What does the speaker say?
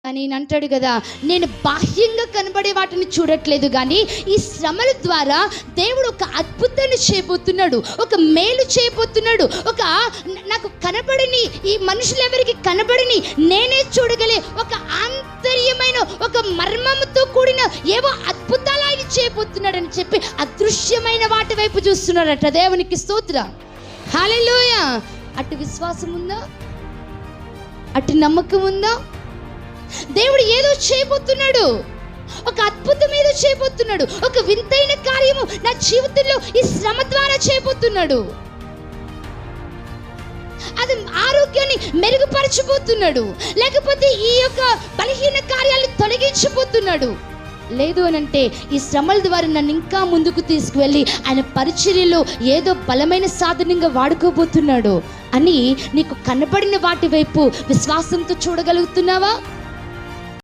అని అంటాడు కదా, నేను బాహ్యంగా కనబడే వాటిని చూడట్లేదు, కానీ ఈ శ్రమల ద్వారా దేవుడు ఒక అద్భుతాన్ని చేయబోతున్నాడు, ఒక మేలు చేయబోతున్నాడు. నాకు కనబడని, ఈ మనుషులు ఎవరికి కనబడని, నేనే చూడగలే ఒక ఆంతర్యమైన, ఒక మర్మముతో కూడిన ఏవో అద్భుతాలు ఆయన చేయబోతున్నాడు అని చెప్పి అదృశ్యమైన వాటి వైపు చూస్తున్నాడట. దేవునికి స్తోత్రం, హల్లెలూయా. అటు విశ్వాసం ఉందా? అటు నమ్మకం ఉందా? దేవుడు ఏదో చేయబోతున్నాడు, ఒక అద్భుతం ఏదో చేయబోతున్నాడు, ఒక వింతైన కార్యము నా జీవితంలో ఈ శ్రమ ద్వారా చేయబోతున్నాడు. అది ఆరోగ్యాన్ని మెరుగుపరచబోతున్నాడు, లేకపోతే ఈ యొక్క బలహీన కార్యాలను తొలగించబోతున్నాడు. లేదు అనంటే ఈ శ్రమల ద్వారా నన్ను ఇంకా ముందుకు తీసుకువెళ్ళి ఆయన పరిచర్యలో ఏదో బలమైన సాధనంగా వాడుకోబోతున్నాడు అని నీకు కనబడిన వాటి వైపు విశ్వాసంతో చూడగలుగుతున్నావా?